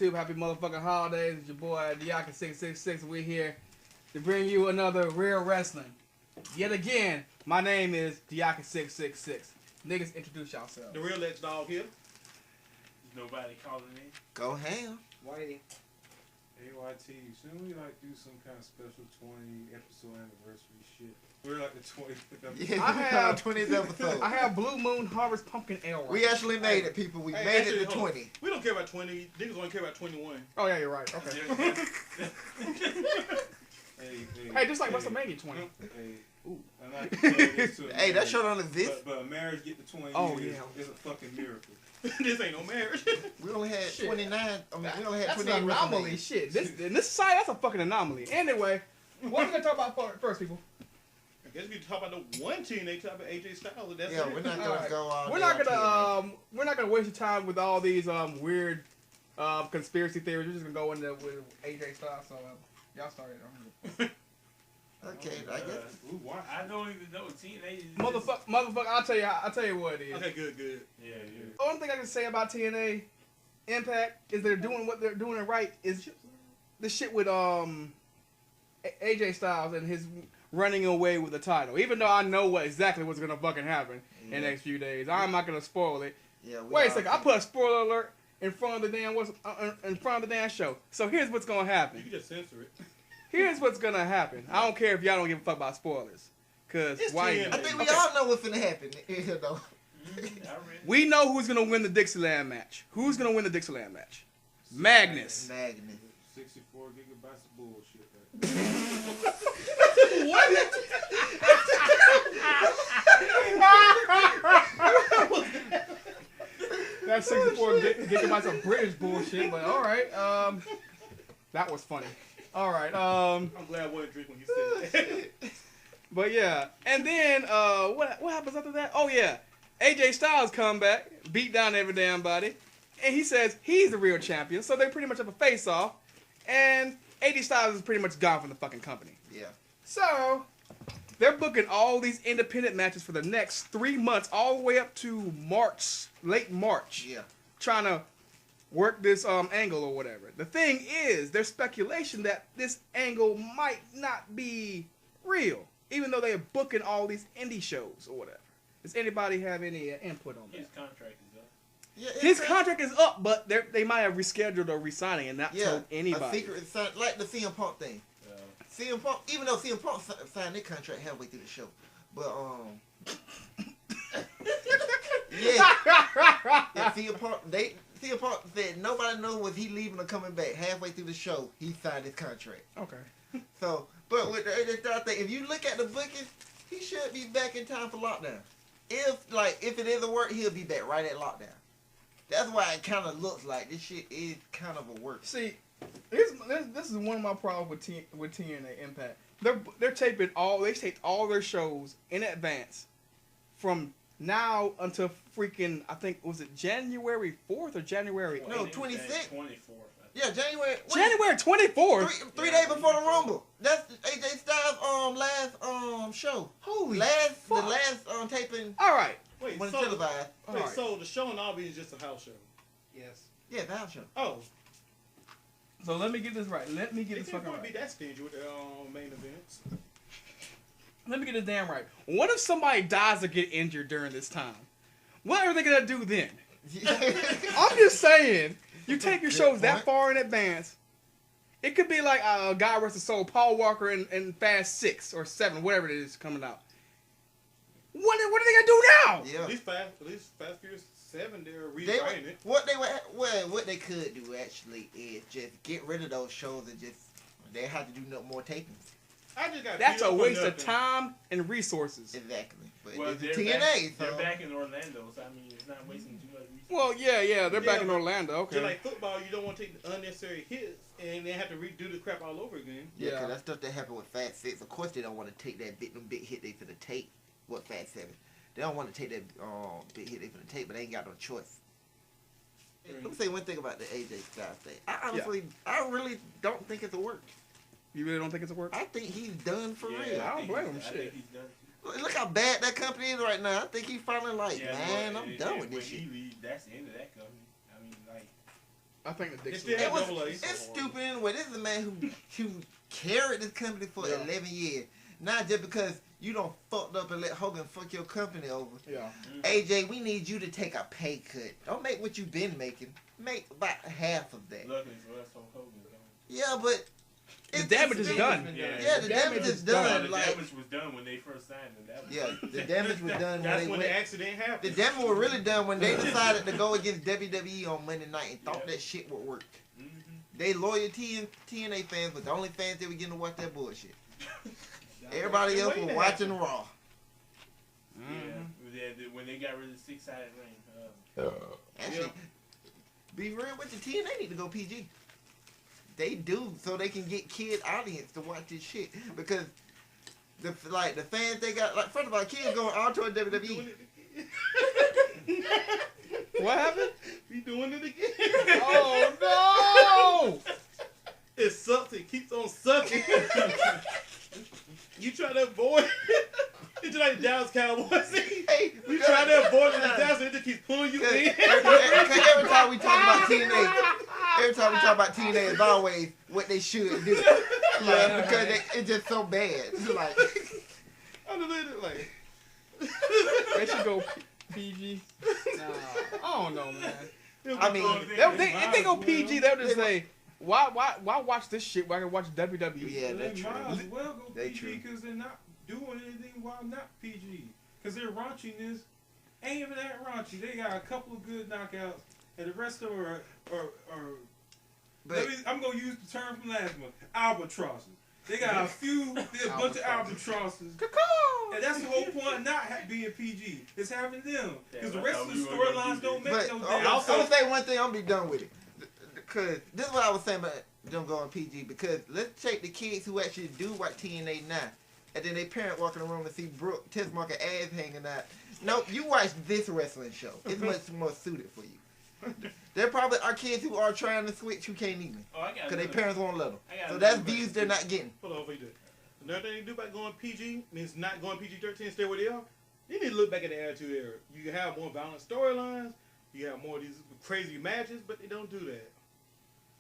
YouTube? Happy motherfucking holidays. It's your boy, Diaka666. We're here to bring you another Real Wrestling. Yet again, my name is Diaka666. Niggas, introduce yourselves. The Real X Dog here. Nobody calling me. Go ham. Whitey. AYT, shouldn't we like do some kind of special 20 episode anniversary shit? We're like the 20th episode. Yeah, I have 20th episode. I have Blue Moon Harvest Pumpkin Ale. We actually made it, people. We made actually, it to 20. We don't care about 20. Niggas only care about 21. Oh yeah, you're right. Okay. Hey, just like WrestleMania 20. Hey, Ooh. and I can tell this to Hey, that show don't exist. But a marriage get to 20 Oh, years yeah. is a fucking miracle. This ain't no marriage. We only had Shit. 29. I mean, we only had That's 28 an anomaly. WrestleMania. Shit. In this society, that's a fucking anomaly. Anyway, what are we gonna talk about first, people? I guess we can talk about the one TNA talk about AJ Styles. That's Yeah, it. we're not All gonna right. go all We're day not on TNA. gonna we're not gonna waste your time with all these weird conspiracy theories. We're just gonna go into with AJ Styles. So y'all started. Okay, I guess. I don't even know. TNA is Motherfucker, I'll tell you what it is. Okay, good. Yeah. The only thing I can say about TNA Impact is they're doing what they're doing it right. Is the shit with AJ Styles and his running away with the title. Even though I know exactly what's gonna fucking happen in the next few days, I'm not gonna spoil it. Yeah. Wait a second, I put a spoiler alert in front of the damn show. So here's what's gonna You happen. can just censor it. Here's what's gonna happen. I don't care if y'all don't give a fuck about spoilers, cause It's why? TNA. I think we Okay. all know what's finna happen. You know. We know who's gonna win the Dixieland match. Who's gonna win the Dixieland match? Magnus. Magnus. 64 gigabytes of bullshit. That's 64 gigabytes of British bullshit, but all right. That was funny. All right. I'm glad I wasn't drink when you said that. But yeah, and then what happens after that? Oh yeah, AJ Styles come back, beat down every damn body, and he says he's the real champion. So they pretty much have a face off, and AJ Styles is pretty much gone from the fucking company. Yeah. So they're booking all these independent matches for the next 3 months, all the way up to March, late March. Yeah. Trying to work this angle or whatever. The thing is, there's speculation that this angle might not be real, even though they're booking all these indie shows or whatever. Does anybody have any input on His that? contract is up. Yeah. His contract is up, but they might have rescheduled or re-signing and not told anybody. A secret sign, like the CM Punk thing. CM Punk, even though CM Punk signed their contract halfway through the show, but yeah, CM Punk said nobody knows was he leaving or coming back. Halfway through the show, he signed his contract. Okay. So, but with the AJ Styles thing, if you look at the booking, he should be back in time for lockdown. If it is a work, he'll be back right at lockdown. That's why it kind of looks like this shit is kind of a work. See, this is one of my problems with TNA Impact. They're taping they taped all their shows in advance from now until freaking, I think, was it January 4th or January? No, 26th. 24th. Yeah, January. January 24th. Three days before the Rumble. That's AJ Styles' last show. Holy The fuck. last taping All right. Wait, when so, televised. Alright. so the show in Albany is just a house show. Yes. Yeah, the house show. Oh, So let me get this right. Let me get it this didn't fucking want to be right. that stingy with the main events. Let me get this damn right. What if somebody dies or get injured during this time? What are they gonna do then? I'm just saying. You take your Good shows that point. far in advance. It could be like God Rest His Soul, Paul Walker in Fast 6 or 7, whatever it is coming out. What are they gonna do now? Yeah. At least Fast Furious 7, they're rewriting it. What they could do actually is just get rid of those shows and just they have to do no more tapings. I just got That's beat a up for waste of nothing. time and resources. Exactly. But Well, it's they're TNA, back, so they're back in Orlando, so I mean, it's not wasting too much resources. Well, yeah, they're back Yeah, in but Orlando. Okay. Just like football, you don't want to take the unnecessary hits and then have to redo the crap all over again. yeah, 'cause Yeah. that stuff that happened with Fast 6. Of course, they don't want to take that big hit they finna take. What Fast 7? They don't want to take that big hit they finna take, but they ain't got no choice. Let me say one thing about the AJ Styles thing. I really don't think it's a work. You really don't think it's a work? I think he's done for real. I don't blame him, I shit. think he's done. Look how bad that company is right now. I think he's finally like, Yeah, man, but I'm done with when this he shit. leaves, that's the end of that company. I mean, like, I think the Dixie. It was- Double A. It's stupid anyway. This is a man who carried this company for Yeah. 11 years. Not just because you don't fucked up and let Hogan fuck your company over. Yeah. AJ, we need you to take a pay cut. Don't make what you've been making. Make about half of that. Luckily for us, Hulk Hogan's gone. Yeah, but The damage is done. Yeah, the damage is done. The Like, damage was done when they first signed him. That was yeah, the damage was done That's when when they the went. accident The happened. damage was really done when they decided to go against WWE on Monday night and thought Yeah. that shit would work. Mhm. They loyal TNA fans, but the only fans that were getting to watch that bullshit. Everybody else was watching Raw. Yeah, when they got rid of the six-sided ring. Actually, be real with you, TNA need to go PG. They do, so they can get kid audience to watch this shit. Because the fans they got, like, first of all, kids going all toward WWE. What happened? We doing it again. Oh no! It sucks. It keeps on sucking. You try to avoid it. It's just like the Dallas Cowboys. Hey, We try to avoid it. The Dallas, it just keeps pulling you in. Every time we talk about TNA, it's always what they should do. Like, because it's just so bad. Like, I'm like, They should go PG. Nah, I don't know, man. I mean, If they go PG, they'll just say, why watch this shit when I can watch WWE? yeah, They that's true. might as well go They PG true. because they're not doing anything while not PG. Because their raunchiness ain't even that raunchy. They got a couple of good knockouts, and the rest of them are But I'm going to use the term from last month, albatrosses. They got there's a bunch of albatrosses. And that's the whole point of not being PG. It's having them. Because the rest of the storylines don't make no damn I'm sense. gonna say one thing. I'm gonna be done with it. Because this is what I was saying about them going PG. Because let's take the kids who actually do watch TNA now, and then their parent walking around and see Brooke Tessmarker ass hanging out. Nope, you watch this wrestling show. It's much more suited for you. There probably are kids who are trying to switch who can't even. Oh, I got Because their parents won't let them. I got So another that's views they're not getting. hold on, wait. Another thing they do about going PG means not going PG-13, stay where they are. They need to look back at the Attitude Era. You can have more violent storylines. You have more of these crazy matches, but they don't do that.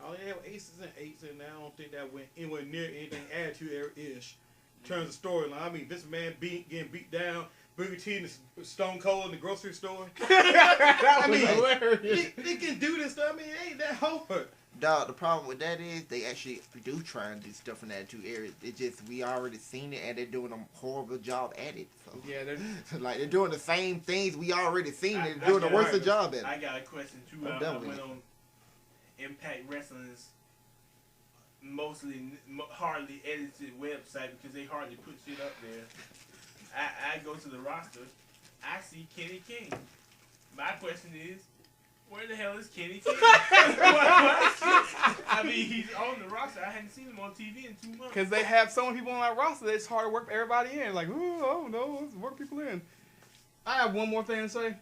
All they have aces and eights, and I don't think that went anywhere near anything Attitude Era-ish in terms of storyline. I mean, this man getting beat down, Booker T and Stone Cold in the grocery store. That was mean, hilarious. They can do this stuff. I mean, it ain't that hard. Dog, the problem with that is they actually do try and do stuff in that two areas. It just we already seen it and they're doing a horrible job at it. So Yeah, they're like they're doing the same things we already seen. They're I doing a got worse it. job at it. I got a question too. I'm I done with went it. on Impact Wrestling's mostly hardly edited website because they hardly put shit up there. I go to the roster. I see Kenny King. My question is, where the hell is Kenny King? I mean, he's on the roster. I hadn't seen him on TV in 2 months. because they have so many people on that roster that it's hard to work everybody in. Like, ooh, oh no, let's work people in. I have one more thing to say,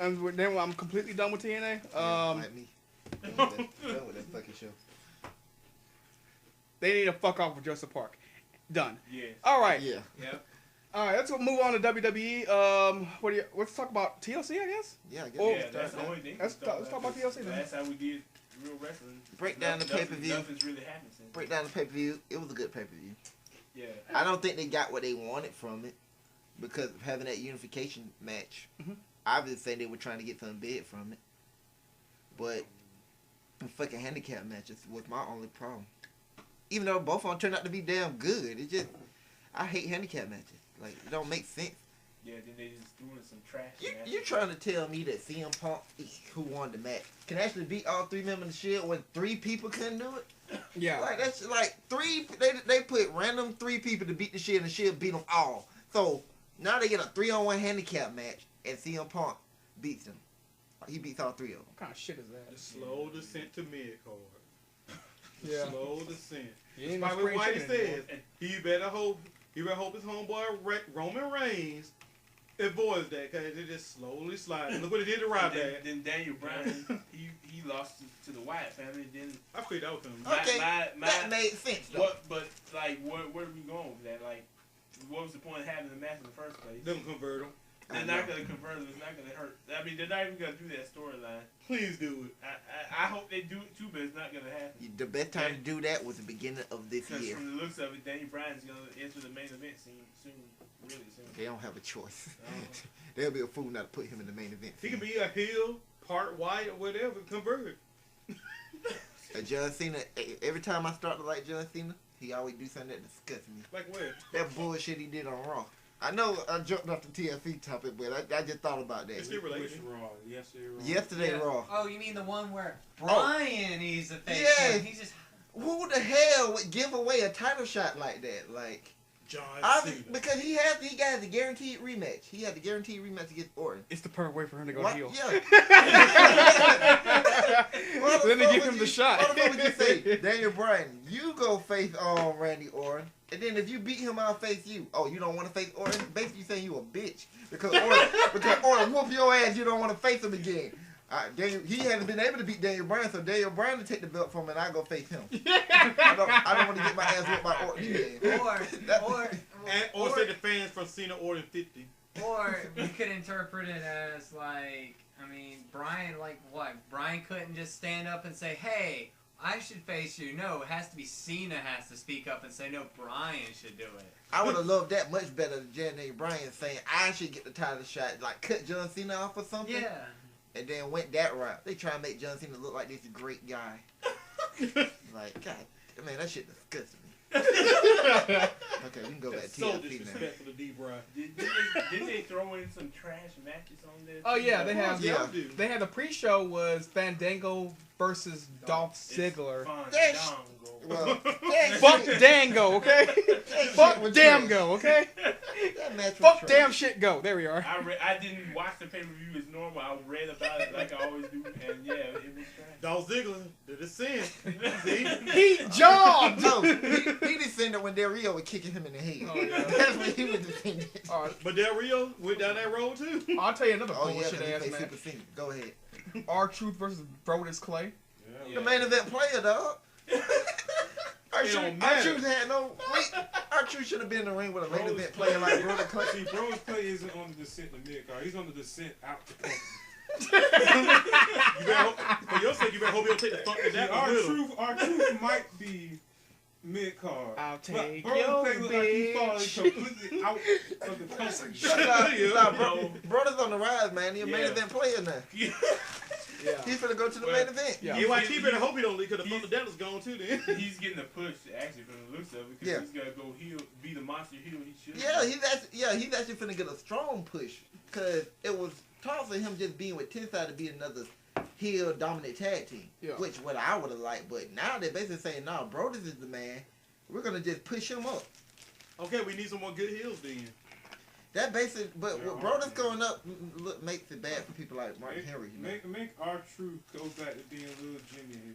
and then I'm completely done with TNA. Like me. Done with that fucking show. They need to fuck off with Joseph Park. Done. Yes. All right. Yeah. Yep. All right. Let's move on to WWE. Let's talk about TLC, I guess. Yeah, I guess Oh, Yeah, that's the only thing. let's talk about TLC then. That's how we did real wrestling. Break down the pay-per-view. Nothing's really happened since. Break down the pay-per-view. It was a good pay-per-view. Yeah. I don't think they got what they wanted from it because of having that unification match. Mhm. Obviously, they were trying to get something big from it. But the fucking handicap matches was my only problem. Even though both of them turned out to be damn good, it just I hate handicap matches. Like it don't make sense. Yeah, then they just threw in some trash. You trying to tell me that CM Punk, who won the match, can actually beat all three members of the Shield when 3 people couldn't do it? Yeah. Like that's like 3. They put random 3 people to beat the Shield, and the Shield beat them all. So now they get a 3-on-1 handicap match, and CM Punk beats them. He beats all 3 of them. What kind of shit is that? The slow descent to mid-card. Yeah. Slow descent. You ain't That's no why spring Whitey chicken anymore. says he better hope his homeboy Roman Reigns avoids that because it just slowly slides. Look what he did to Ryback. Then Daniel Bryan, he lost to the Wyatt family. Then I figured that was coming. Okay, my that made sense though. what? But like, where are we going with that? Like, what was the point of having the match in the first place? Them convert him. They're not gonna convert him. It's not gonna hurt. I mean, they're not even gonna do that storyline. Please do it. I hope they do it too, but it's not gonna happen. The best time to do that was the beginning of this Because year. from the looks of it, Daniel Bryan's gonna enter the main event scene soon, really soon. They don't have a choice. They'll be a fool not to put him in the main event. He can be a heel, part white, or whatever. Convert. John Cena. Every time I start to like John Cena, he always do something that disgusts me. Like where? That bullshit he did on Raw. I know I jumped off the TLC topic, but I just thought about that. It's still related. Which Raw? Yesterday Raw. Yesterday Yeah. Raw. Oh, you mean the one where Brian he's the face? Yeah. man. He's just. Who the hell would give away a title shot like that? Like, John obviously, Cena. because he got the guaranteed rematch. He had the guaranteed rematch against Orton. It's the perfect way for him to go What? heel. Yeah. Let me give him the shot. What the fuck would you say? Daniel Bryan, you go face Randy Orton. And then if you beat him, I'll face you. Oh, you don't want to face Orton? Basically saying you a bitch. Because Orton whoop your ass, you don't want to face him again. He hasn't been able to beat Daniel Bryan, so Daniel Bryan to take the belt from him and I go face him. I don't want to get my ass whooped by Orton again. Or say the fans from Cena Orton 50. Or you could interpret it as like, I mean, Brian, like what? Brian couldn't just stand up and say, hey, I should face you. No, it has to be Cena has to speak up and say, no, Brian should do it. I would have loved that much better than Daniel Bryan saying I should get the title shot, like cut John Cena off or something. Yeah. And then went that route. They try to make John Cena look like this great guy. Like, God, man, that shit disgusts me. Okay, we can go back That's to so TLC now. disrespectful to D-Bry. Didn't they throw in some trash matches on there? Oh yeah, they have. Yeah. They had the pre-show was Fandango versus Dolph Ziggler. Fandango. Well, Fuck Dango, okay? Fuck was damn trash. go, okay? that match was Fuck trash. damn shit go. There we are. I didn't watch the pay-per-view as normal. I read about it like I always do, and yeah, it was trash. Dolph Ziggler did a sin. See? He jogged. No, he defended when Del Rio was kicking him in the head. Oh, yeah. That's what he was defending. But Del Rio went down that road too. I'll tell you another Oh yeah, bullshit he ass played match. Super Cena. Go ahead. R-Truth versus Brodus Clay. Yeah. The main event player, dog. don't matter. R-Truth had no. Wait, R-Truth should have been in the ring with a main event player like Brother Clay. See, Bro's play isn't on the descent to mid-card. He's on the descent out to company. You better hope, for your sake, you better hope he'll take the thump to that Our one with him. truth might be mid-card. I'll But take Bro your play look like he's falling bitch. completely out of the company. Brother's on the rise, man. He's a main Yeah. event player now. Yeah. He's gonna go to the Well, main event. Yeah. EYT better hope he don't leave because the Thunder Dad was gone too then. He's getting a push, actually, from the looks of it, because Yeah. he's got to go heel, be the monster heel he should. Yeah, he's actually finna get a strong push. Cause it was talks of him just being with Tensai to be another heel dominant tag team. Yeah. Which what I would have liked, but now they're basically saying, nah, Brodus is the man. We're gonna just push him up. Okay, we need some more good heels then. That basically, but Yeah, with Brodus going up look makes it bad for people like Mark Henry. You know? Make our truth go back to being little Jimmy here.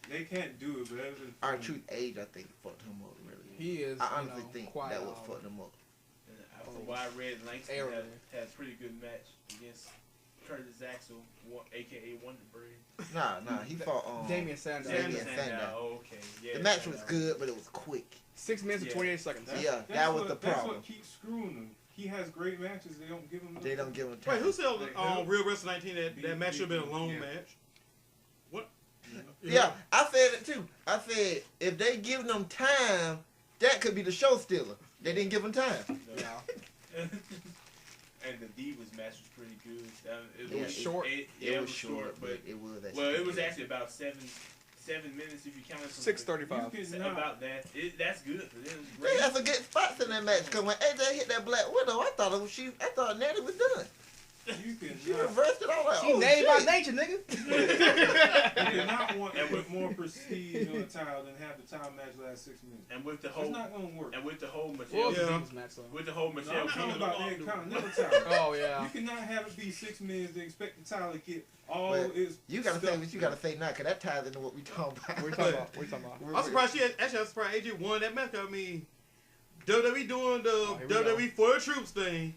They can't do it, but that was Our Truth age, I think, fucked him up really. He is. I honestly think quite that would fuck him up. From what I read, Langston Arrow. had a pretty good match against Curtis Axel, a.k.a. Wonder Bread. Nah, he fought Damian Sandow. Damian Sandow. Oh, okay. Yeah, The match was Sandow. good, but it was quick. 6 minutes and Yeah. 28 seconds. Yeah, that was the That's problem. what keeps screwing him. He has great matches. They don't give him. They don't give him time. Wait, who said Like, on Real Wrestling 19 that match should have been a long Yeah. match? What? Yeah, I said it too. I said if they give them time, that could be the show stealer. They didn't give them time. Yeah. And the Divas match was pretty good. It was short. It was short, but it was actually. well, it was good. actually about seven minutes if you count it. from 6:35. You the- cannot- About that. That's good for them. They had some good spots in that match. Cause when AJ hit that Black Widow, I thought Natty was done. You cannot. She reversed it all. Like, She oh, named by shit. nature, nigga. You did not want to put more prestige on the title than have the title match last 6 minutes. And with the It's whole not gonna work. and with the whole What Michelle was the Yeah. Divas match, though? with the whole No, Michelle I'm talking King. about the Intercontinental title. Oh, yeah. You cannot have it be 6 minutes and expect the title to get all Well, its. You gotta say stuff. what you gotta say now, cause that ties into what we talking about. What are you talking about? What are you talking about? I'm surprised I'm surprised AJ won that match. I mean, WWE doing the here we WWE for the troops thing.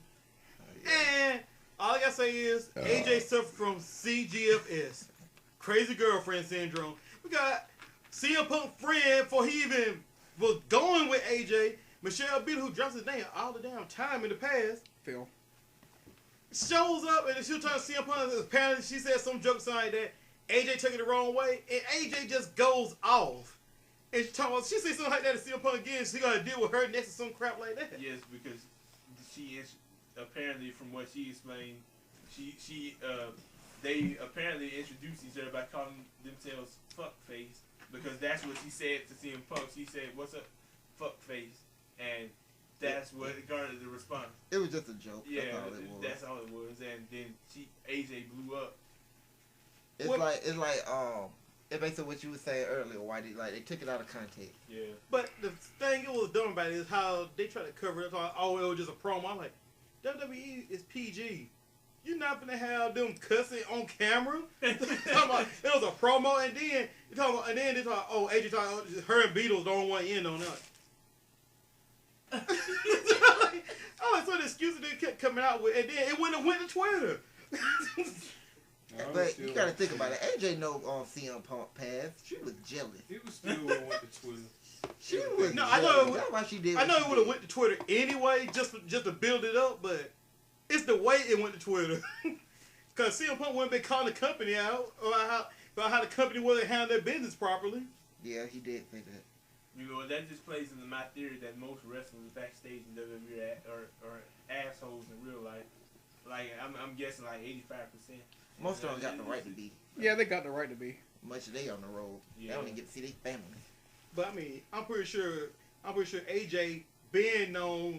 And all I gotta say is AJ suffered from CGFS, crazy girlfriend syndrome. We got CM Punk friend before he even was going with AJ, Michelle B, who drops his name all the damn time in the past. Phil. shows up and she was trying to see CM Punk. Apparently, she said some joke something like that. AJ took it the wrong way, and AJ just goes off. And she said something like that to CM Punk again. She got to deal with her next or some crap like that. Yes, because she is apparently, from what she explained, they apparently introduced each other by calling themselves fuckface, because that's what she said to CM Punk. She said, "What's up, fuckface?" And that's what garnered the response. It was just a joke. Yeah, That's all it was. And then AJ blew up. It's basically what you were saying earlier, Whitey. Like, they took it out of context. Yeah. But the thing it was dumb about it is how they try to cover it. Oh, it was just a promo. I'm like, WWE is PG. You're not gonna have them cussing on camera. It was a promo, and then they talk, oh, AJ talking, her and Beatles don't want to end on that. So the excuses they kept coming out with, and then it went to Twitter. But you gotta think about it. AJ know on CM Punk path. She was jealous. It was still went to Twitter. She was No, jealous. I know. That's why she did. I know it would have went to Twitter anyway, just to build it up. But it's the way it went to Twitter. Because CM Punk wouldn't be calling the company out about how the company wasn't handling their business properly. Yeah, he did say that. You know, that just plays into my theory that most wrestlers backstage in WWE are assholes in real life. Like, I'm guessing like 85%. Most of them got the right to be. Yeah, they got the right to be. Much of they on the road. Yeah. They don't even get to see their family. But I mean, I'm pretty sure AJ being known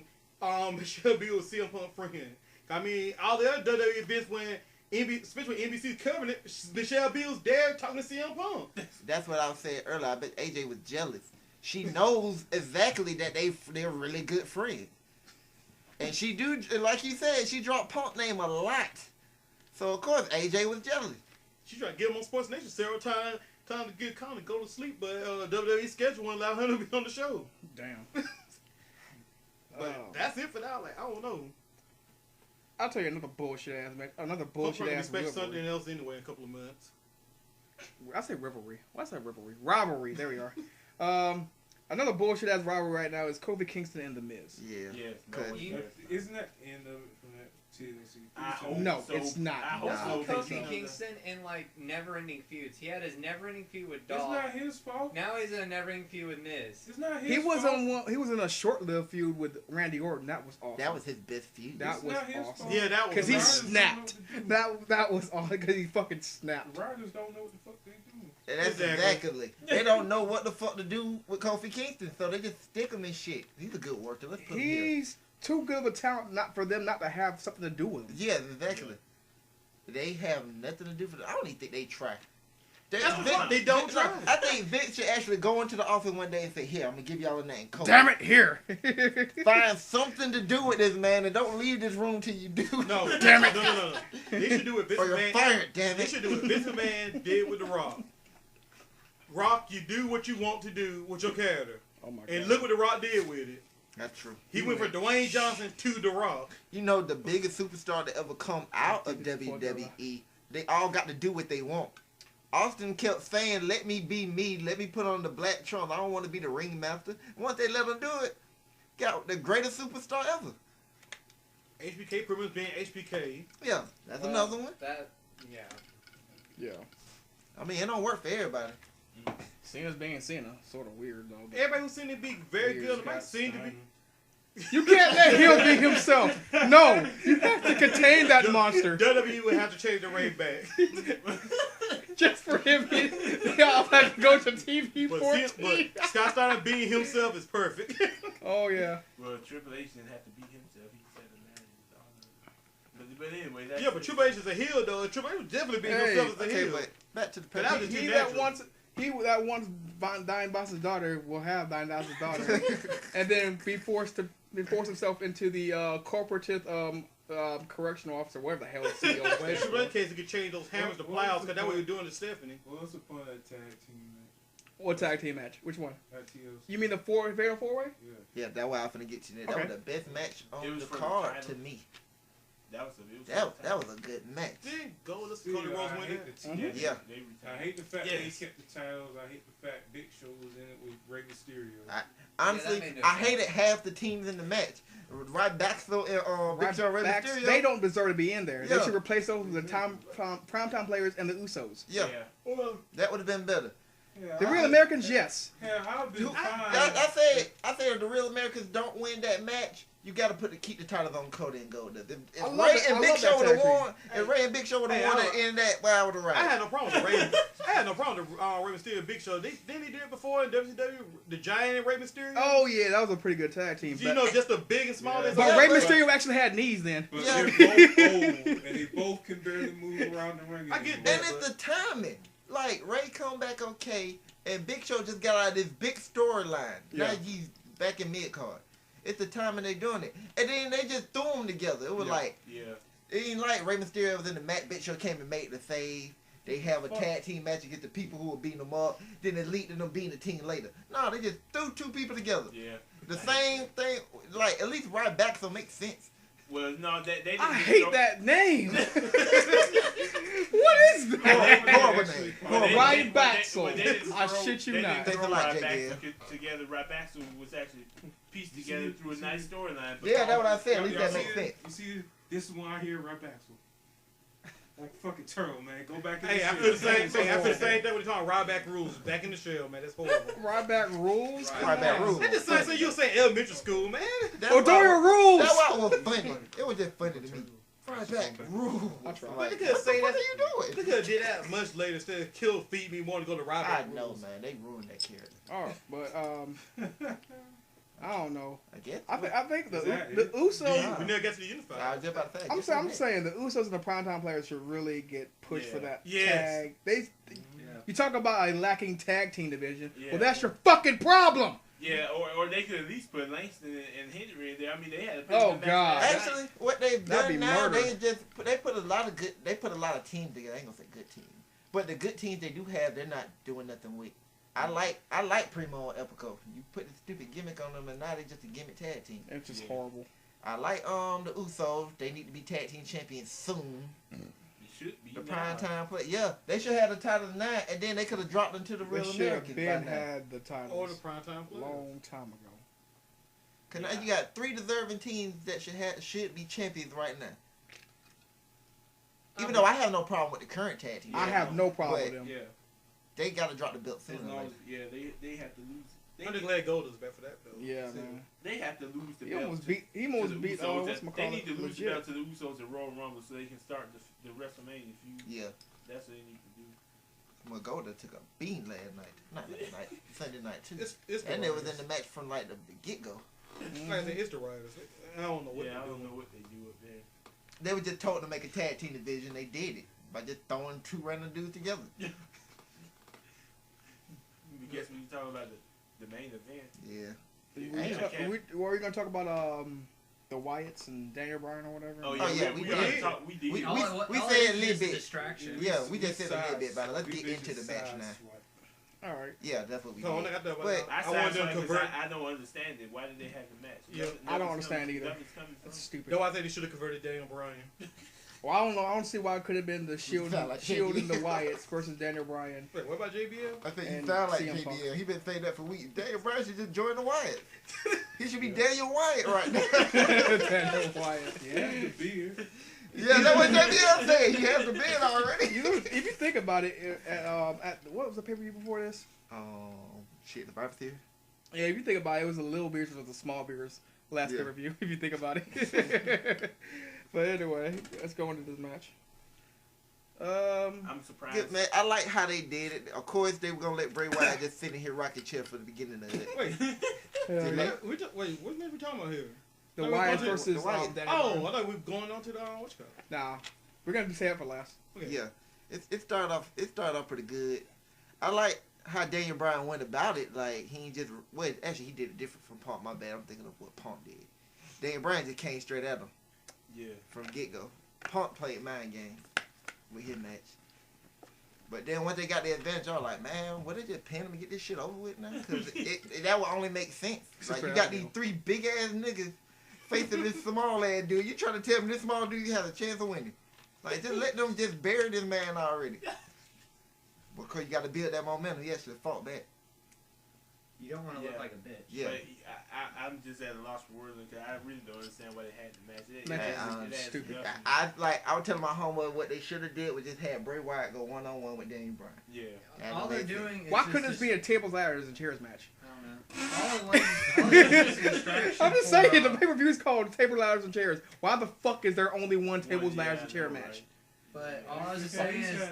should be with CM Punk friend. I mean, all the other WWE events when especially NBC's covering it, Michelle Beals there talking to CM Punk. That's what I was saying earlier. I bet AJ was jealous. She knows exactly that they're really good friends. And she do, like you said, she dropped Punk name a lot. So of course AJ was jealous. She tried to get him on Sports Nation several times, trying to get Conor to go to sleep, but WWE schedule wouldn't allow him to be on the show. Damn. But that's it for now. Like, I don't know. I'll tell you another bullshit ass match. Another bullshit ass expect rivalry. something else anyway in a couple of months. I say rivalry. Why I say rivalry? Rivalry. There we are. Another bullshit ass rivalry right now is Kofi Kingston and The Miz. Yeah. Yes. Cause Isn't that end of it from that TLC? I hope No, so. it's not. I hope No. so. Kofi Kingston in like never-ending feuds. He had his never-ending feud with It's Dolph. not his fault. Now he's in a never-ending feud with Miz. It's not his He was fault. on one. He was in a short-lived feud with Randy Orton. That was awesome. that was his best feud. That It's was not his awesome. fault. Yeah, that was. Because he Riders don't know snapped. what to do. That was awesome. Because he fucking snapped. The Riders don't know what the fuck they do. And that's Exactly. exactly. They don't know what the fuck to do with Kofi Kingston, so they just stick him in shit. He's a good worker. Let's put him here. He's too good of a talent not for them not to have something to do with him. Yeah, exactly. They have nothing to do for that. I don't even think they try. That's the fuck, they don't try. I think Vince should actually go into the office one day and say, "Here, I'm gonna give y'all a name. Kofi. Damn it! Here. Find something to do with this man, and don't leave this room till you do. No, Damn it. No. They should do what Vince Or you're McMahon. fired. Damn They it. should do what Vince McMahon did with The Rock. Rock, you do what you want to do with your character, Oh my god. and look what The Rock did with it. That's true. He went from Dwayne Johnson to The Rock. You know, the biggest superstar to ever come out of WWE, they all got to do what they want. Austin kept saying, "Let me be me. Let me put on the black trunks. I don't want to be the ringmaster." Once they let him do it, got the greatest superstar ever. HBK pretty much being HBK. Yeah, that's Well, another one. Yeah. Yeah. I mean, it don't work for everybody. Cena's being Cena, sort of weird though. but- Everybody who's seen it be very Weird. good. It might seem to be. You can't let him be himself. No, you have to contain that monster. WWE would have to change the rating back. Just for him, y'all have to go to TV But 14. Scott Steiner being himself is perfect. Oh yeah. Well, Triple H didn't have to beat himself. He said the manager. But anyway, that's Yeah, but Triple H is a heel though. Triple H was definitely being Hey, himself as a Okay, heel. but back to the But that was purpose. just He too that natural. wants Diane Boss's daughter will have Diane Boss's daughter, and then be forced himself into the corporative correctional officer, whatever the hell the CEO But in is. Triple H case, he could change those hammers to plows because that's what he was doing to Stephanie. What's the point of that tag team What tag team match? Which one? match? At TLC. You mean the fatal four way? Yeah. Yeah, that's why I'm finna get you there. That Okay. was the best match It on was the for the card title. to me. That was a good match. Didn't Goldust See, Cody Rhodes I win hate it? the Yeah. I hate the fact Yes. they kept the titles. I hate the fact Big Show was in it with Rey Mysterio. Honestly, made no I sense. hated half the teams in the match. Right Baxville and Big Show and Rey Backs, Mysterio. they don't deserve to be in there. Yeah. They should replace those with the primetime players and the Usos. Yeah, Well, that would have been better. Yeah, The Real Americans, yes. Hell, I've been fine. I said if the Real Americans don't win that match, you got to keep the titles on Cody and Goldust. If I love Ray it. and I Big love Show that would have tag team. won, if Ray and Big Show would have Hey, won I at don't- the end of that, well, I would have I right. had no problem with Ray. I had no problem with Rey Mysterio and Big Show. Didn't he do it before in WCW? The Giant and Rey Mysterio? Oh yeah, that was a pretty good tag team. You know, just the big and small. Yeah. that's but all. Rey but- Mysterio actually had knees then. But Yeah. they're both old, and they both can barely move around the ring. I get anymore. And it's the timing. Like, Ray come back okay, and Big Show just got out of this big storyline. Now Yeah. he's back in mid-card. It's the timing they doing it. And then they just threw them together. It was like, it ain't like Rey Mysterio was in the match. Big Show came and made the save. They have a tag team match against the people who were beating them up. Then it lead to them beating the team later. No, they just threw two people together. The same thing, like, at least right back so make sense. Well, no, they didn't. I hate that name. What is that? Horrible name. Horrible. Ryan Baxel. I shit you They not. didn't throw Thanks a lot, Ryan JBL. Baxel together. Ryan Baxel was actually pieced You together see- through a you nice see- storyline. but- Yeah, that's what I said. At least Y'all that see makes it? sense. You see, this is why I hear Rap Axel. Like fucking turtle, man. Go back in Hey, the I shit. feel the same thing. I feel the same thing when they talking Ryback rules. Back in the shell, man. That's horrible. Ryback rules. Ryback rules. That just sounds like you were saying elementary school, man. That's Odoria why- rules. That's why it was funny. It was just funny to me. Right back, rules. I tried. Like, But they could what the say fuck that. are you They doing? could have did that much later instead of kill feed me want to go to Ryback I rules. know, man. They ruined that character. Oh, but I don't know. I guess. I think the Is that the it? Usos. We never got to the unified. I was just about to say. I'm saying the Usos and the primetime players should really get pushed for that Yes. tag. You talk about a lacking tag team division. Yeah. Well, that's your fucking problem. Yeah, or they could at least put Langston and Henry in there. I mean, they had a pretty Oh, good match God. last night. Actually, what they've That'd be done now, murder. they put a lot of good. They put a lot of teams together. I ain't gonna say good teams, but the good teams they do have, they're not doing nothing with. I like Primo and Epico. You put the stupid gimmick on them, and now they just a gimmick tag team. It's just horrible. I like the Usos. They need to be tag team champions soon. It should be The now. prime time play. Yeah, they should have the title tonight, and then they could have dropped them to the They Real should have Americans by been now. had the Or the titles primetime players. long time ago. Cause now you got 3 deserving teams that should be champions right now. Even though I have no problem with the current tag team, I have no problem But- with them. Yeah, they got to drop the belt as sooner or long later. as, yeah, they have to lose. I'm just glad Gold is back for that though. Yeah, man. They have to lose the He belt. almost to- beat. He to almost the beat. Usos. What's They need to lose the legit. belt to the Usos and Royal Rumble so they can start the WrestleMania feud. Yeah, That's what they need to do. Magoda took a bean last night. Not last night, Sunday night too. It's the And they was Riders. in the match from like the get go. Like I said, it's the Riders. I don't know what Yeah, I they're don't doing. know what they do up there. They were just told to make a tag team division. They did it by just throwing 2 random dudes together. I guess when you talk about the main event, Yeah. Were we gonna talk about the Wyatts and Daniel Bryan or whatever? oh yeah, yeah, we we did. gotta talk. We did. We- All we all said it a is little is bit. distraction. Yeah, we just said a little bit about it. Let's We get into the match side now. swipe. All right. Yeah, that's what we So when I did. got that, But- I I wanted them to because convert. I don't understand it. Why did they have the match? Yeah, I don't understand either. Nothing's coming from. That's stupid. No, I think they should have converted Daniel Bryan. Well, I don't know. I don't see why it could have been the Shield, sound like Shield and the JBL. Wyatts versus Daniel Bryan. Wait, what about JBL? I think And you sound like CM Punk. JBL. He been saying that for weeks. Daniel Bryan should just join the Wyatt. He should be Daniel Wyatt right now. Daniel Wyatt. Yeah, the beard. Yeah, that's what JBL said. He has the bid already. You know, if you think about it, at what was the pay per view before this? Shit, the Bible Theory. Yeah, if you think about it, it was the little beers versus the small beers last Yeah. pay per view. If you think about it. But anyway, let's go into this match. I'm surprised. Good, man. I like how they did it. Of course, they were gonna let Bray Wyatt just sit in here rocking chair for the beginning of it. Wait, Hell Yeah. yeah. wait, what match we talking about here? The Oh, Wyatts the versus Wyatts. Daniel Oh, Bryan. I thought we were going on to the what you call it? Nah, we're gonna say it for last. Okay. Yeah, it started off pretty good. I like how Daniel Bryan went about it. Like he ain't just actually he did it different from Punk. My bad. I'm thinking of what Punk did. Daniel Bryan just came straight at him Yeah. from get go. Punk played mind games with his match. But then once they got the advantage, I was like, man, what they just pin him and get this shit over with now? Because that would only make sense. Like, you got these 3 big ass niggas facing this small ass dude. You trying to tell me this small dude has a chance of winning? Like, just let them just bury this man already. Because you got to build that momentum. He actually fought back. You don't want to look like a bitch. Yeah. But I'm just at a loss for words because I really don't understand why they had the match. Stupid. I was telling my homeboy what they should have did was just have Bray Wyatt go one-on-one with Daniel Bryan. Yeah. All they're doing is why couldn't this be a tables, ladders, and chairs match? I don't know. All it was just a distraction. I'm just saying, the pay-per-view is called Table, Ladders, and Chairs. Why the fuck is there only one tables, ladders, and chair match? But all I was just saying is, man,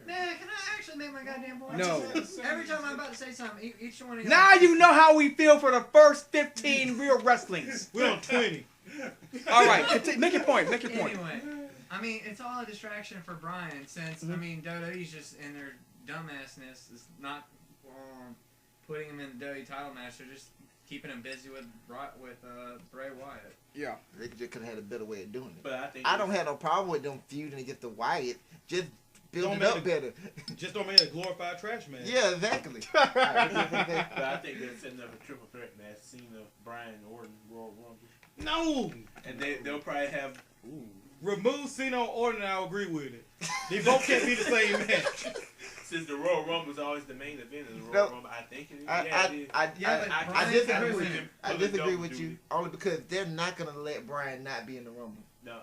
can I actually make my goddamn point? No. Every time I'm about to say something, each one of you. Now you know how we feel for the first 15 real wrestlings. We're on 20. All right, make your point. Make your point. Anyway, I mean, it's all a distraction for Brian since, I mean, WWE's just in their dumbassness is not putting him in the WWE title match. They're just keeping him busy with Bray Wyatt. Yeah. They just could have had a better way of doing it. But I don't have no problem with them feuding against the Wyatt. Just build it up better. Just don't make it a glorified trash man. Yeah, exactly. But I think they're setting up a triple threat match. Cena, Bryan, Orton, Royal Rumble. No. And they'll probably have. Remove Cena or Orton, and I'll agree with it. They both can't be the same match. Since the Royal Rumble is always the main event of the Royal Rumble, I think it is. I disagree with you. I disagree with you only because they're not gonna let Bryan not be in the Rumble. No.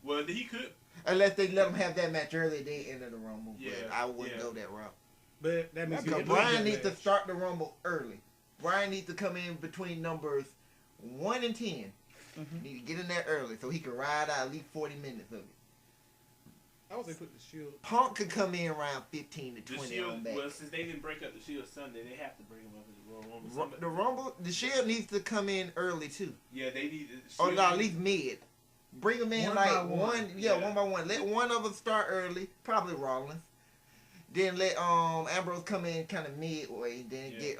Well, he could. Unless they let him have that match early, they enter the Rumble. Yeah. But I wouldn't go that route. But that means Because Bryan needs to start the Rumble early. Bryan needs to come in between numbers 1 and 10. Need to get in there early so he can ride out at least 40 minutes of it. I was they put the Shield. Punk could come in around 15 to 20 Shield, on back. well, since they didn't break up the Shield Sunday, they have to bring him up in the Royal Rumble. The Shield needs to come in early too. Yeah, they need. Or no, at least mid. Bring them in One like by one. one by one. Let one of them start early, probably Rollins. Then let Ambrose come in kind of midway. Then get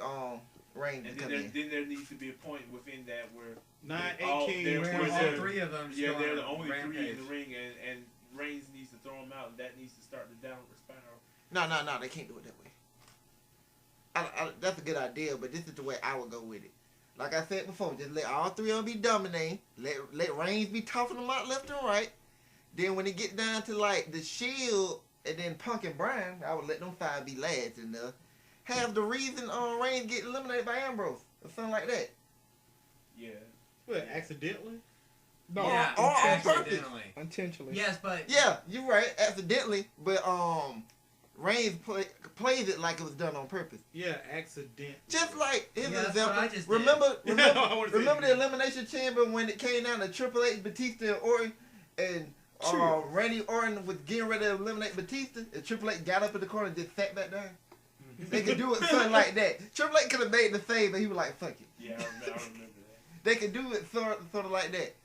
Reigns to come in. Then there needs to be a point within that where 9, 8 King. Where all three of them. Yeah, they're the only rampage. 3 in the ring, and Reigns needs to throw them out, and that needs to start the downward spiral. No, they can't do it that way. That's a good idea, but this is the way I would go with it. Like I said before, just let all 3 of them be dominating. Let Reigns be toughening them out left and right. Then when it get down to like the Shield and then Punk and Bryan, I would let them 5 be lads enough. Have the reason Reigns get eliminated by Ambrose or something like that. Yeah. What, accidentally? No, Yeah, or on purpose. accidentally. intentionally. Yes, but Yeah, you're right, accidentally, but Reigns plays it like it was done on purpose. Yeah, accident. Just like here's Yeah, an that's what example. I just did. I wanna say Remember it the again. Elimination Chamber when it came down to Triple H, Batista, and Orton, and Sure. Randy Orton was getting ready to eliminate Batista, and Triple H got up in the corner and just sat back down. They could do it something like that. Triple H could have made the save, but he was like, "Fuck it." Yeah, I remember that. They could do it sort of like that.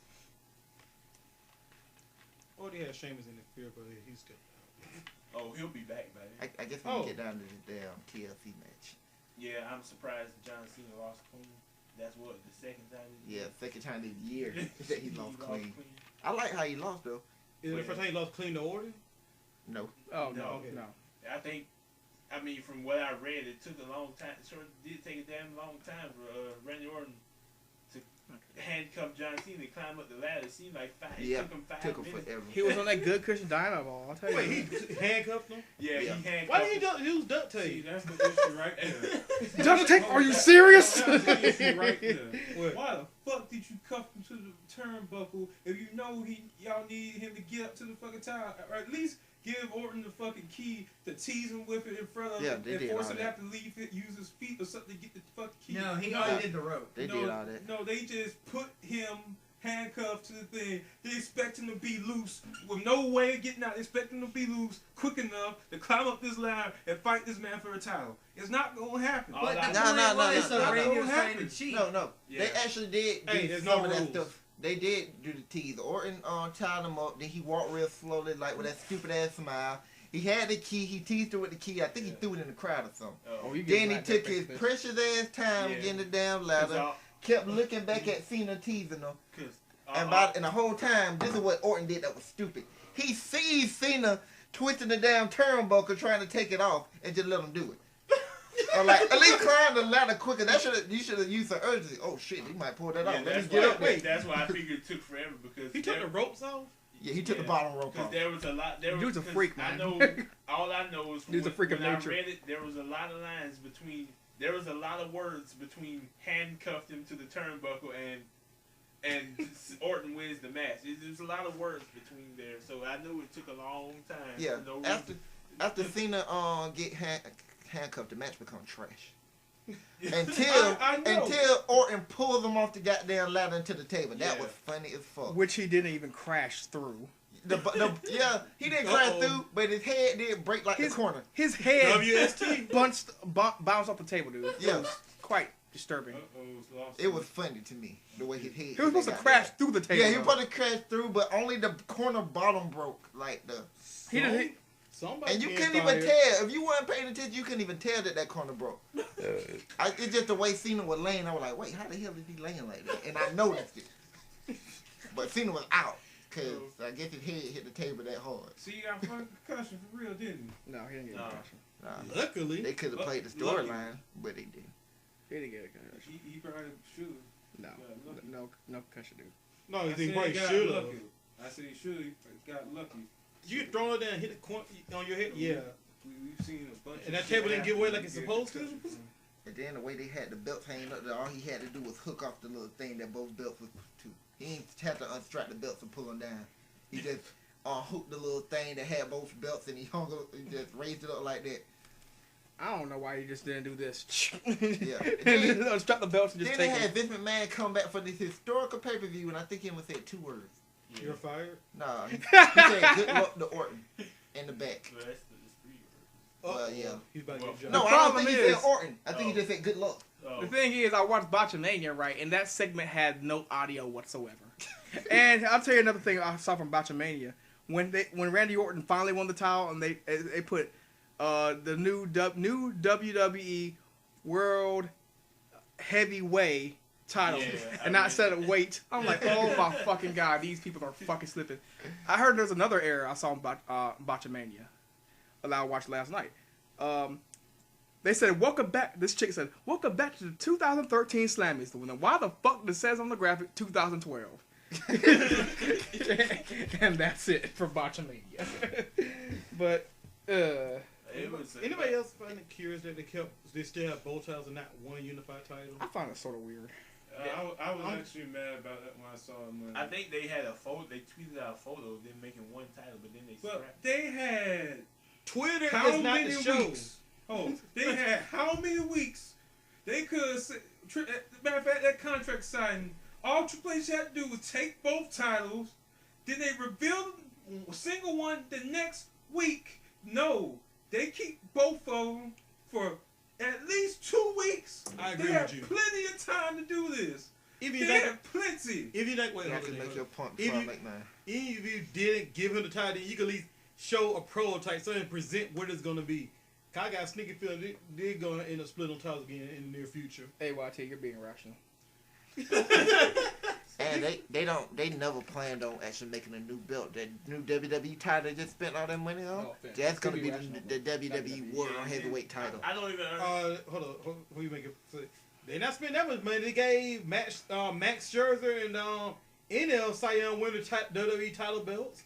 Or they had Sheamus in the field, but he's still out. Oh, he'll be back by then. I guess when we get down to the damn TLC match. Yeah, I'm surprised John Cena lost clean. That's what, the second time? Yeah, second time this year that he lost clean. I like how he lost though. Is it the first time he lost clean to Orton? No. Oh, No, no, okay. no. I mean, from what I read, it took a long time. It sure did take a damn long time for Randy Orton to handcuff John Cena and climb up the ladder. It seemed like it took him 5 minutes. forever. He was on that good cushion dynamo. I'll tell you. Wait, he handcuffed him? Yeah, Yeah. he handcuffed Why did him. he use duct See, tape? that's the issue right there. Duct tape? Are you serious? That's the issue right there. What? Why the fuck did you cuff him to the turnbuckle if you know y'all need him to get up to the fucking top? Or at least give Orton the fucking key to tease him with it in front of him they and did force all him to that. have to leave it, use his feet or something to get the fucking key. no, he only did the rope. They did all that. No, they just put him handcuffed to the thing. They expect him to be loose with no way of getting out. They expect him to be loose quick enough to climb up this ladder and fight this man for a title. It's not gonna happen. Oh, But that's No, what no, it no, was, no, so no, Randy no. was trying to cheat. No. Yeah. They actually did do Hey, there's some no of that rules. stuff. They did do the tease. Orton tied him up. Then he walked real slowly, like with that stupid ass smile. He had the key. He teased her with the key. I think he threw it in the crowd or something. Oh, you Then he get took his precious ass time Yeah. getting the damn ladder. Kept looking back at Cena teasing him. And the whole time, this is what Orton did that was stupid. He sees Cena twisting the damn turnbuckle trying to take it off and just let him do it. Or like at least climb the ladder quicker. You should have used the urgency. Oh shit, he might pull that off. Let me that's get why, up there. that's why I figured it took forever because He took the ropes off. Yeah, he took the bottom rope because off. there was a lot. Dude's a freak, man. I know. All I know is Dude's a freak of when nature. I read it, there was a lot of lines between. There was a lot of words between handcuffed him to the turnbuckle and Orton wins the match. There's a lot of words between there, so I knew it took a long time. Yeah, for no after Cena get handcuffed, the match become trash. reason. Until Orton pulls him off the goddamn ladder into the table. That Yeah. was funny as fuck. Which he didn't even crash through. Yeah, he didn't crash through, but his head did break like the corner. His head WST. bounced off the table, dude. Yeah. It was quite disturbing. It was funny to me the way his head. He was supposed to crash through the table. Yeah, he was supposed to crash through, but only the corner bottom broke. Like the. He didn't. Somebody And you can't couldn't even find it. tell. If you weren't paying attention, you couldn't even tell that corner broke. It's just the way Cena was laying. I was like, wait, how the hell is he laying like that? And I noticed it. But Cena was out. Because I guess his head hit the table that hard. See, you got fucking concussion for real, didn't you? No, he didn't get a concussion. Nah, Luckily, they could have played the Lucky. storyline, but they didn't. He didn't get a concussion. He probably should. No, lucky. no concussion, dude. no, I he said probably he got should have. lucky. I said he should have got lucky. You throw it down, and hit the corner on your head. Yeah, We've seen a bunch. and of that shit table didn't give away like happen it's to get supposed to. concussions. And then the way they had the belts hanging up there, all he had to do was hook off the little thing that both belts was to. He didn't have to unstrap the belts and pull them down. He just hooked the little thing that had both belts and he hung it, he just raised it up like that. I don't know why he just didn't do this. Yeah. And unstrap the belts and just Then they take had it. Vince McMahon come back for this historical pay-per-view, and I think he only said 2 words. You're fired. Nah, he said good luck to Orton in the back. Well, that's the three Well, yeah. He's about to get a job. No, The I don't problem think he said is- Orton. I think he just said good luck. words. The thing is, I watched Botchamania, right, and that segment had no audio whatsoever. And I'll tell you another thing I saw from Botchamania. When Randy Orton finally won the title, and they put the new WWE World Heavyweight title, Yeah, and not set of weight. I'm like, oh my fucking god, these people are fucking slipping. I heard there's another error I saw in Botchamania that I watched last night. They said, welcome back. This chick said, welcome back to the 2013 Slammies. Why the fuck does it says on the graphic 2012? And that's it for Botchamania. But, It was Anybody else find it curious that they still have both titles and not one unified title? I find it sort of weird. I was actually mad about that when I saw it Monday. I think they had a photo. They tweeted out a photo of them making one title, but then they But scrapped. they had Twitter how is not many the show. weeks? Oh, they had how many weeks? They could have said. Matter of fact, that contract signing, all Triple H had to do was take both titles. Then they reveal a single one the next week. No, they keep both of them for at least 2 weeks. I agree they had with you. plenty of time to do this. If They you think, had plenty. if you think, wait, I hold can on, make hold your on. point If before I you- make mine. If you didn't give him the title, you could at least show a prototype, so and present what it's gonna be. 'Cause I got a sneaky feeling they're gonna end up splitting on titles again in the near future. Hey, YT, you're being rational. And they never planned on actually making a new belt. That new WWE title they just spent all that money on. No offense. That's gonna Could be be rational, the but WWE WWE, World yeah. Heavyweight title. I don't even. Hold on, before you make it. They not spending that much money. They gave Max Scherzer and NL Cy Young winner WWE title belts.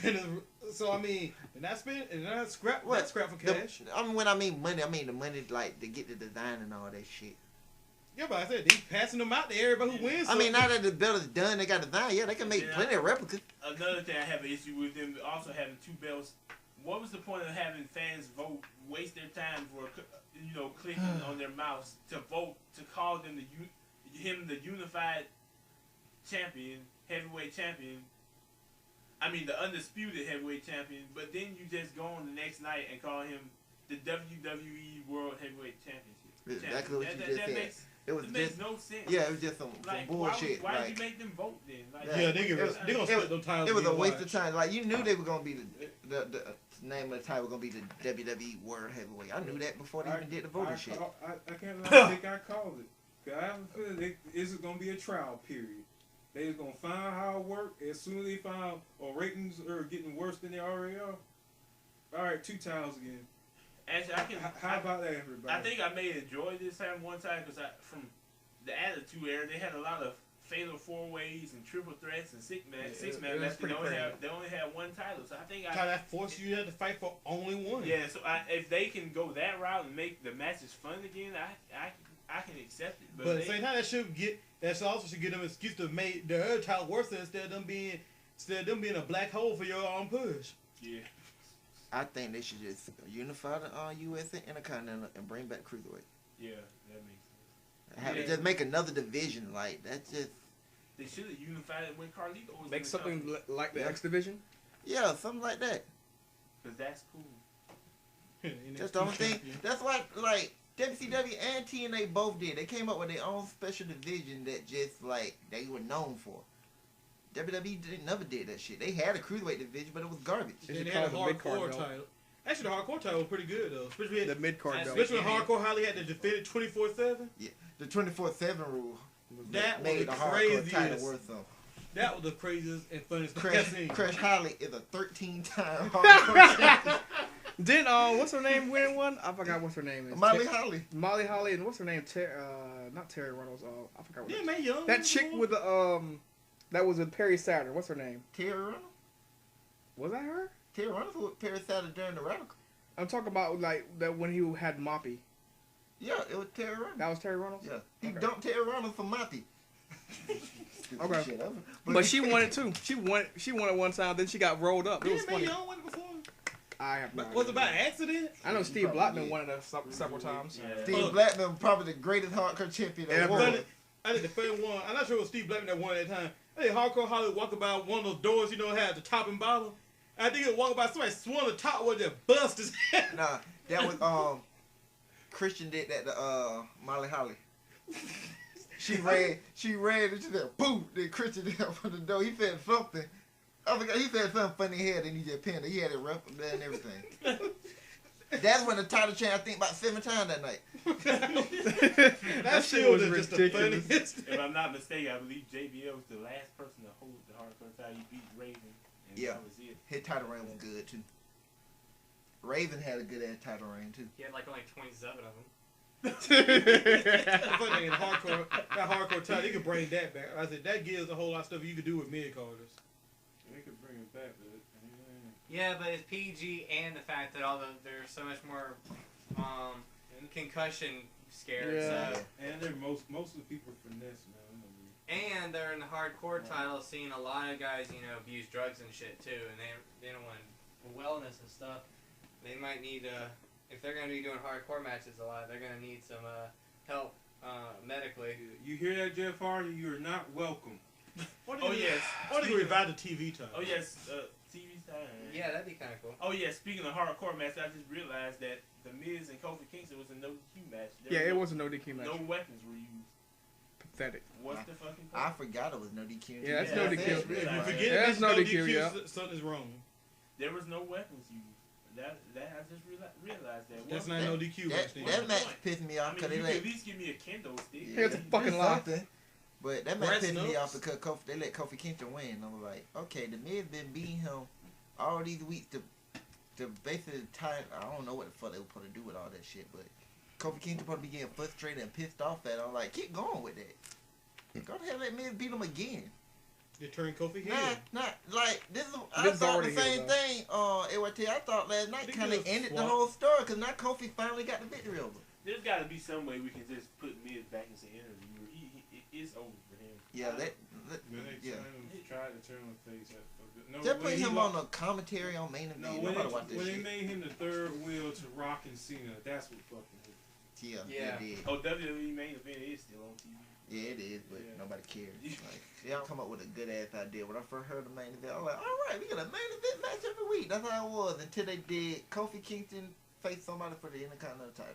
And so I mean, they're not spending, and they're not scrap for cash. When I mean money, I mean the money like to get the design and all that shit. Yeah, but I said they passing them out to everybody who wins. I mean, now that the belt is done, they got design. Yeah, they can make Yeah. plenty of replicas. Another thing I have an issue with them also having 2 belts. What was the point of having fans vote, waste their time for clicking on their mouse to vote to call them the unified champion, heavyweight champion? I mean the undisputed heavyweight champion. But then you just go on the next night and call him the WWE World Heavyweight Championship. Exactly what you just said. It was It makes just no sense. yeah, it was just some Like, bullshit. Why like, did you make them vote then? Like, Yeah. Yeah, they It was- gonna split them titles. it was a again, waste watch. of time. Like you knew they were gonna be the name of the title was gonna be the WWE World Heavyweight. I knew that before they even did the voting shit. I can't lie, I think I called it. 'Cause I have a feeling it's going to be a trial period. They just going to find out how it works. As soon as they find ratings are getting worse than they already are. All right, 2 titles again. Actually, I can. How about that, everybody? I think I may enjoy this time one time because from the Attitude Era, they had a lot of fatal 4-ways and triple threats and six-man matches. They only had one title, so I think How that forced you to fight for only one. Yeah, so if they can go that route and make the matches fun again, I can accept it. But at the same time, that also should give them an excuse to make the other title worse instead of them being a black hole for your own push. Yeah. I think they should just unify the US and Intercontinental and bring back Cruiserweight. Yeah, that makes sense. Just make another division. Like, that's just... They should have unified it when Carlito was Make in the something company. like the X Division. Yeah, something like that. Because that's cool. That's the only thing. That's why, like, WCW and TNA both did. They came up with their own special division that just, like, they were known for. WWE never did that shit. They had a Cruiserweight division, but it was garbage. They had a hardcore title. Actually, the hardcore title was pretty good, though. Especially The mid-card belt. Especially when Hardcore Holly had to defend it 24/7. Yeah, the 24/7 rule That was made the the hardcore craziest. title worth something. That was the craziest and funniest thing I've seen. Crash Holly is a 13-time hardcore champion. Then what's her name win one? I forgot what's her name is. Molly Holly. Molly Holly, and what's her name? Not Terry Reynolds. I forgot what. Yeah, man, young. That chick with the that was with Perry Saturn. What's her name? Terry Reynolds. Was that her? Terry Reynolds was Perry Saturn during the Radical. I'm talking about like that when he had Moppy. Yeah, it was Terry Reynolds. That was Terry Reynolds. Yeah, he Okay. dumped Terry Reynolds for Moppy. Okay. Shit, But she won it too. She won it one time. Then she got rolled up. It Yeah, was man, funny. young won it before. I have no Was it idea. by accident? I know Steve Probably Blackman did. won it several times. Yeah. Steve Blackman was probably the greatest hardcore champion in Yeah, the but- world. I think the first one, I'm not sure it was Steve Blackman that won at that time. I think Hardcore Holly walking by one of those doors, had the top and bottom. I think it was walking by somebody swung the top with just bust his head. Nah, that was Christian did that to Molly Holly. She ran and she said boom. Then Christian did open the door. He said something. I forgot. He said something funny here. Then he just pinned it. He had it rough and everything. That's when the title changed. I think about 7 times that night. That shit shit was was just the ridiculous. funniest. If I'm not mistaken, I believe JBL was the last person to hold the hardcore title. He beat Raven, and Yeah. that was it. His title reign was good too. Raven had a good ass title reign too. He had like only 27 of them. That's the funny thing, that hardcore title, you could bring that back. I said, that gives a whole lot of stuff you could do with mid-carders. They could bring it back, but Yeah, but it's PG and the fact that there's so much more concussion scared. Yeah. So, and they're most of the people are finesse now. and they're in the hardcore title, seeing a lot of guys, abuse drugs and shit too, and they don't want wellness and stuff. They might need if they're gonna be doing hardcore matches a lot, they're gonna need some help medically. You hear that, Jeff Hardy? You are not welcome. Yes. Or they could revive the TV title. Oh yes, TV time. Yeah, that'd be kind of cool. Oh yeah, speaking of hardcore match, I just realized that The Miz and Kofi Kingston was a no DQ match. Yeah, it was a no DQ match. No weapons were used. Pathetic. What's the fucking I point? forgot it was no DQ. Yeah, that's Yeah, no I DQ. said- If you Yeah, forget Yeah, that's that's no DQ, yeah. something is wrong. There was no weapons used. That I just realized that. That's What's not the- no DQ match. then. That match point? pissed me I off mean, because you they could let. at least give me a kendo stick. Yeah, it's a fucking lie. something. But that match Breast pissed me nuts. off because they let Kofi Kingston win. I was like, okay, the Miz been beating him all these weeks to basically tie. I don't know what the fuck they were supposed to do with all that shit, but Kofi Kingston supposed to be getting frustrated and pissed off at it. I'm like, keep going with that. Go ahead, let Miz beat him again. You turn Kofi heel. Not like this. I Miz thought the already same healed, thing. I thought last night Think kind it of was ended the swap. whole story because now Kofi finally got the victory over. There's got to be some way we can just put Miz back into the interview. It's over for him. Yeah, Man, they yeah. tried to turn him face. No, Just when put he him lost- on the commentary on main event. No, when Nobody watch they this shit. made him the third wheel to Rock and Cena, that's what fucking hit. Yeah, Yeah. they did. Oh, WWE main event is still on TV. Yeah, it is, but Yeah. nobody cares. Like, they don't come up with a good ass idea. When I first heard the main event, I was like, all right, we got a main event match every week. That's how it was until they did Kofi Kingston face somebody for the Intercontinental title.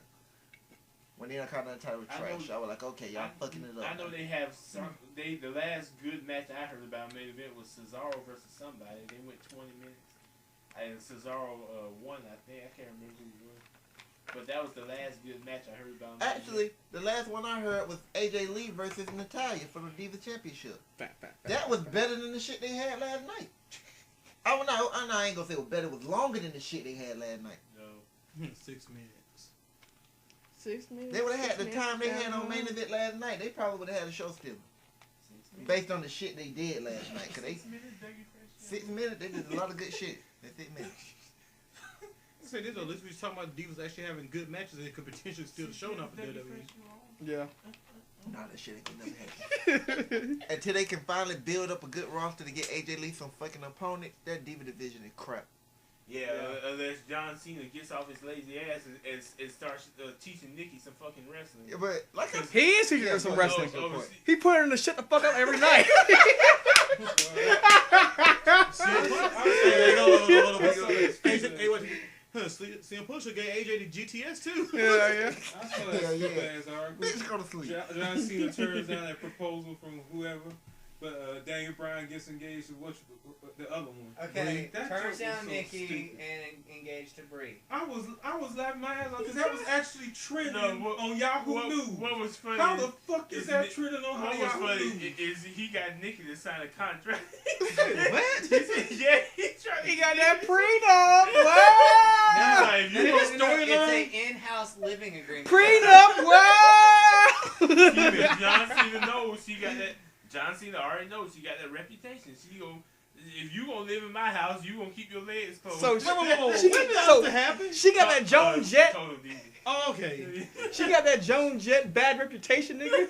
When the Intercontinental title was I trash, know- I was like, okay, y'all fucking it up. I know they have some. The last good match I heard about main event was Cesaro versus somebody. They went 20 minutes, and Cesaro won. I think I can't remember who it was, but that was the last good match I heard about. main event. Actually, the last one I heard was AJ Lee versus Natalya for the Diva Championship. Fat. That was better than the shit they had last night. I ain't gonna say it was better. It was longer than the shit they had last night. no, 6 minutes. 6 minutes. They would have had the 6 time they minutes had on down. main event last night. They probably would have had a show still. Based on the shit they did last night. Cause they 6 minutes, they did a lot of good shit. In 6 minutes. Say this though, at least we was talking about divas actually having good matches and could potentially steal the show now for WWE. Yeah. Nah, that shit ain't gonna never happen. Until they can finally build up a good roster to get AJ Lee some fucking opponent, that diva division is crap. Yeah, unless John Cena gets off his lazy ass and starts teaching Nikki some fucking wrestling. Yeah, but like I He is teaching her Yeah, some but- wrestling. Oh, He put her in the shut the fuck up every night. CM Punk should gave AJ the GTS too. Yeah. I saw that Yeah, yeah. stupid ass article. bitch go to sleep. John Cena turns down that proposal from whoever, but Daniel Bryan gets engaged to the other one. Okay, Brie. That joke turns was down so Nikki stupid. and engaged to Brie. I was laughing my ass off because that was actually trending on Yahoo News. What was funny? How the fuck is that Nick- trending on What was Yahoo funny News? is he got Nikki to sign a contract. What? He said, yeah, he tried. He got that prenup. Wow. Now, if you No, want no, no, it's storyline, an in-house living agreement. Prenup. Wow. John Cena knows he got that. John Cena already knows he got that reputation. She gon' if you gonna live in my house, you gonna keep your legs closed. So Whoa, whoa, whoa. she, When did so that happen? she got that Jones Jet. Told him, didn't he? Oh, okay. She got that Jones Jet bad reputation, nigga.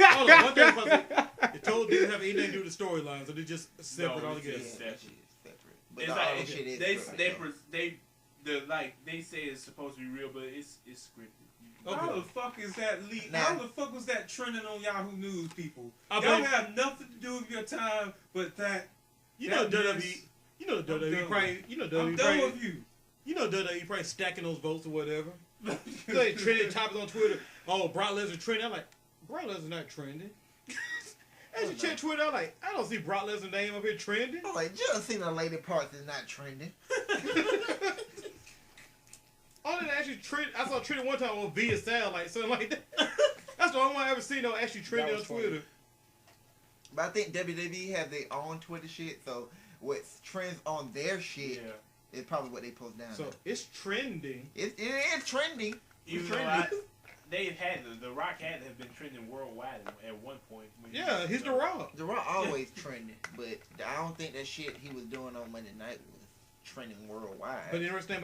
Hold on, one thing about it told didn't have anything to do with the storyline, so they just separate No, altogether. it's Yeah, that shit is separate. But It's all like that shit is they scripted, though. they say it's supposed to be real, but it's scripted. Okay. How the fuck is that leak? Nah. How the fuck was that trending on Yahoo News, people? I Y'all blame- have nothing to do with your time, but that. You know that WWE. is- You know I'm WWE done. probably. You know I'm WWE done probably. with you. You know WWE probably stacking those votes or whatever. They trending topics on Twitter. Oh, Brock Lesnar trending. I'm like, Brock Lesnar not trending. As you check Twitter, I'm like, I don't see Brock Lesnar name up here trending. I'm like, just seen a lady parts is not trending. Only that actually trend. I saw trending one time on Via Satellite, something like that. That's the only one I ever seen though actually trending on was funny. Twitter. But I think WWE have their own Twitter shit, so what trends on their shit Yeah. is probably what they post down So there. it's trending. It is trending. Even It's though trending. they've had the Rock had to have been trending worldwide at one point. When Yeah, he's the Rock. The Rock always trending, but I don't think that shit he was doing on Monday night was trending worldwide. But the interesting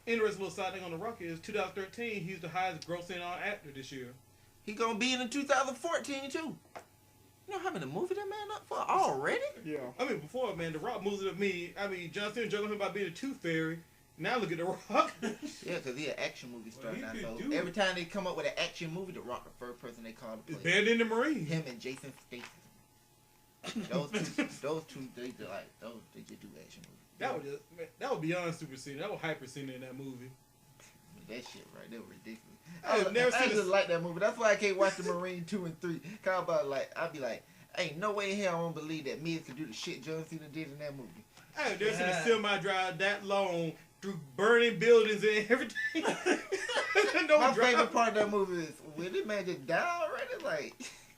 little side thing on the Rock is 2013. He's the highest grossing actor this year. He gonna be in 2014 too. You know how many movies that man up for already? Yeah. I mean, before man, the Rock moves it up me. I mean, John Cena joking about being a tooth fairy. Now look at the Rock. Yeah, because he an action movie star Well, he now. could So do every it. time they come up with an action movie, the Rock the first person they call to It's play. better than the Marine. Him and Jason Statham. those two, they do like those. They just do action movies. That would just, man, that would beyond Super Cena. That was Hyper Cena in that movie. That shit right, they were ridiculous. I've never I seen just a- like that movie. That's why I can't watch the Marine 2 and 3. Cause about like I'd be like, ain't no way in hell I won't believe that Miz could do the shit John Cena did in that movie. I have never seen a Yeah. semi-drive that long through burning buildings and everything. No My drive. favorite part of that movie is when this man just died already. Like,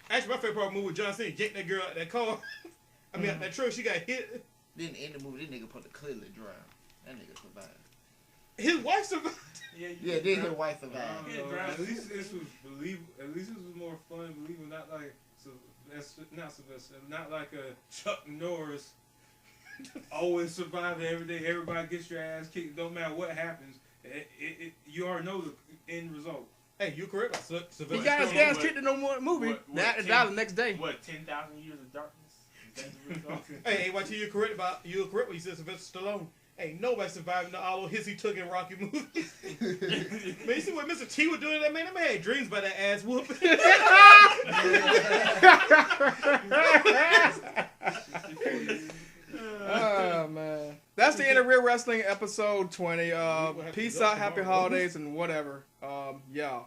Actually, my favorite part of the movie with John Cena yanked that girl out that car. I mean, out that truck, she got hit. then in the movie, this nigga put the clearly drown. That nigga survived. His wife survived. Yeah, then his wife survived. I don't know. At least this was believable. At least this was more fun, believable. Not like so. That's not Sylvester. Not like a Chuck Norris. Always surviving every day. Everybody gets your ass kicked. Don't matter what happens. You already know the end result. Hey, you correct about Sylvester He got his Stallone. gas kicked in no more movie. What, That 10 died the next day. What 10,000 years of darkness? Is that the result? Hey, watch you correct when you said Sylvester Stallone. Ain't nobody surviving all the hits he took in Rocky movies. Man, you see what Mr. T was doing to that man? That man had dreams about that ass whooping. Oh man, that's the end of Real Wrestling episode 20. We'll have to Peace go out, happy tomorrow. holidays, and whatever. Yeah.